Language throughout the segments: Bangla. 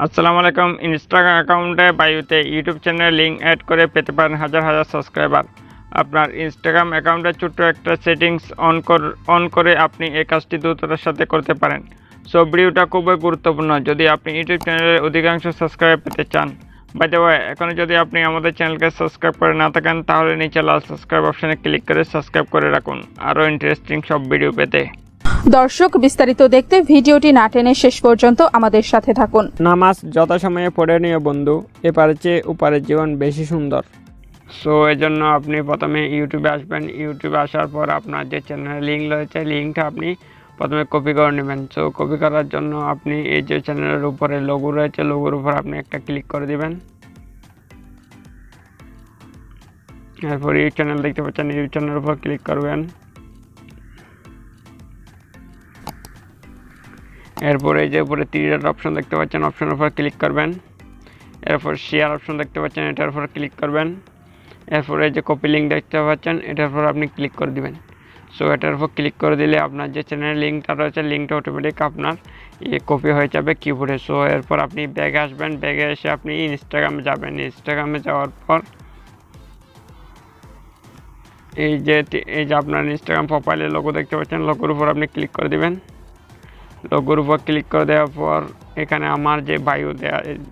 আসসালামু আলাইকুম। ইনস্টাগ্রাম অ্যাকাউন্টে বায়োতে ইউটিউব চ্যানেল লিঙ্ক অ্যাড করে পেতে পারেন হাজার হাজার সাবস্ক্রাইবার। আপনার ইনস্টাগ্রাম অ্যাকাউন্টে ছোট্ট একটা সেটিংস অন করে আপনি এই কাজটি দ্রুততার সাথে করতে পারেন। সো ভিডিওটা খুবই গুরুত্বপূর্ণ যদি আপনি ইউটিউব চ্যানেলের অধিকাংশ সাবস্ক্রাইব পেতে চান। বাই দ্য ওয়ে, এখন যদি আপনি আমাদের চ্যানেলকে সাবস্ক্রাইব করে না থাকেন তাহলে নিচে লাল সাবস্ক্রাইব অপশানে ক্লিক করে সাবস্ক্রাইব করে রাখুন আরও ইন্টারেস্টিং সব ভিডিও পেতে। দর্শক, বিস্তারিত দেখতে ভিডিওটি না টেনে শেষ পর্যন্ত আমাদের সাথে থাকুন। নামাজ যথাসময়ে পড়ে নিও বন্ধু, এপারে চেয়ে ওপারের জীবন বেশি সুন্দর। সো এই জন্য আপনি প্রথমে ইউটিউবে আসবেন। ইউটিউবে আসার পর আপনার যে চ্যানেলের লিঙ্ক রয়েছে লিঙ্কটা আপনি প্রথমে কপি করে নেবেন। সো কপি করার জন্য আপনি এই যে চ্যানেলের উপরে লোগো রয়েছে লোগোর উপর আপনি একটা ক্লিক করে দিবেন। এরপর ইউটিউব চ্যানেল দেখতে পাচ্ছেন, ইউটিউব চ্যানেলের উপর ক্লিক করবেন। এরপর এই যে উপরে 3 ডট অপশন দেখতে পাচ্ছেন, অপশনের উপর ক্লিক করবেন। এরপর শেয়ার অপশন দেখতে পাচ্ছেন, এটার উপর ক্লিক করবেন। এরপর এই যে কপি লিঙ্ক দেখতে পাচ্ছেন, এটার উপর আপনি ক্লিক করে দিবেন। সো এটার উপর ক্লিক করে দিলে আপনার যে চ্যানেলের লিঙ্কটা রয়েছে লিঙ্কটা অটোমেটিক আপনার কপি হয়ে যাবে কিবোর্ডে। সো এরপর আপনি ব্যাগে আসবেন, ব্যাগে এসে আপনি ইনস্টাগ্রামে যাবেন। ইনস্টাগ্রামে যাওয়ার পর এই যে আপনার ইনস্টাগ্রাম প্রোফাইলের লোগো দেখতে পাচ্ছেন, লোগোর উপর আপনি ক্লিক করে দিবেন। লোগোর উপর ক্লিক করে দেওয়ার পর এখানে আমার যে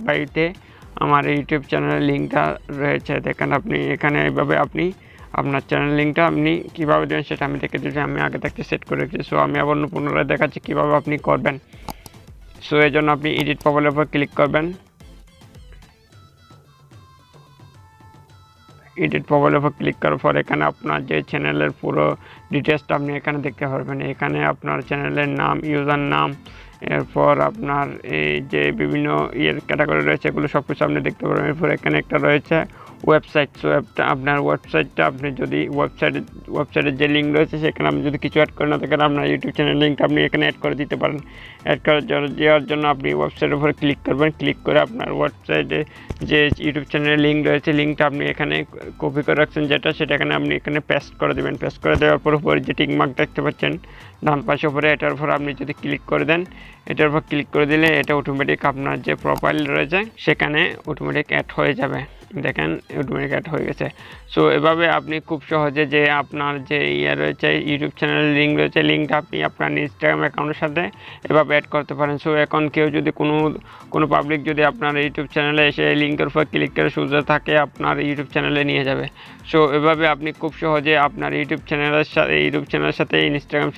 বায়োতে আমার ইউটিউব চ্যানেলের লিঙ্কটা রয়েছে দেখেন। আপনি এখানে এইভাবে আপনি আপনার চ্যানেল লিঙ্কটা আপনি কীভাবে দেবেন সেটা আমি দেখে দিচ্ছি। আমি আগে থেকে সেট করে রেখেছি। সো আমি আবার পুনরায় দেখাচ্ছি কীভাবে আপনি করবেন। সো এই জন্য আপনি এডিট প্রোফাইলের উপর ক্লিক করবেন। এডিট প্রোফাইলের উপর ক্লিক করার পর এখানে আপনার যে চ্যানেলের পুরো ডিটেলসটা আপনি এখানে দেখতে পারবেন। এখানে আপনার চ্যানেলের নাম, ইউজার নাম, এরপর আপনার এই যে বিভিন্ন ক্যাটাগরি রয়েছে এগুলো সব কিছু আপনি দেখতে পারবেন। এরপর এখানে একটা রয়েছে ওয়েবসাইট। সো আপনার ওয়েবসাইটটা আপনি যদি ওয়েবসাইটের যে লিঙ্ক রয়েছে সেখানে আপনি যদি কিছু অ্যাড করে না থাকেন আপনার ইউটিউব চ্যানেল লিঙ্কটা আপনি এখানে অ্যাড করে দিতে পারেন। অ্যাড দেওয়ার জন্য আপনি ওয়েবসাইটের উপরে ক্লিক করবেন। ক্লিক করে আপনার ওয়েবসাইটে যে ইউটিউব চ্যানেলের লিঙ্ক রয়েছে লিঙ্কটা আপনি এখানে কপি করে রাখছেন সেটা এখানে আপনি এখানে পেস্ট করে দেবেন। পেস্ট করে দেওয়ার পর উপরে যে টিক মার্ক দেখতে পাচ্ছেন ডান পাশে উপরে, এটার উপর আপনি যদি ক্লিক করে দেন, এটার উপর ক্লিক করে দিলে এটা অটোমেটিক আপনার যে প্রোফাইল রয়েছে সেখানে অটোমেটিক অ্যাড হয়ে যাবে। দেখেন অটোমেটিক অ্যাড হয়ে গেছে। সো এভাবে আপনি খুব সহজে যে আপনার যে রয়েছে ইউটিউব চ্যানেলের লিঙ্ক রয়েছে লিঙ্কটা আপনি আপনার ইনস্টাগ্রাম অ্যাকাউন্টের সাথে এভাবে অ্যাড করতে পারেন। সো এখন কেউ যদি কোনো পাবলিক যদি আপনার ইউটিউব চ্যানেলে এসে লিঙ্কের উপর ক্লিক করে সোজা থাকে আপনার ইউটিউব চ্যানেলে নিয়ে যাবে। সো এভাবে আপনি খুব সহজে আপনার ইউটিউব চ্যানেলের সাথে ইনস্টাগ্রাম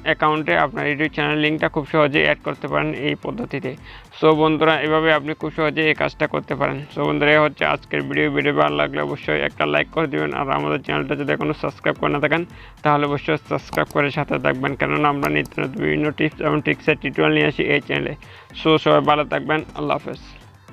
অ্যাকাউন্টে আপনার ইউটিউব চ্যানেল লিঙ্কটা খুব সহজেই অ্যাড করতে পারেন এই পদ্ধতিতে। সো বন্ধুরা, এভাবে আপনি খুব সহজে এই কাজটা করতে পারেন। সো বন্ধুরা, এই হচ্ছে আজকের ভিডিও ভালো লাগলে অবশ্যই একটা লাইক করে দেবেন। আর আমাদের চ্যানেলটা যদি এখনও সাবস্ক্রাইব করে না থাকেন তাহলে অবশ্যই সাবস্ক্রাইব করে সাথে থাকবেন, কেননা আমরা নিত্য নতুন বিভিন্ন টিপস এবং ট্রিক্সের টিউটোরিয়াল নিয়ে আসি এই চ্যানেলে। সো সবাই ভালো থাকবেন। আল্লাহ হাফেজ।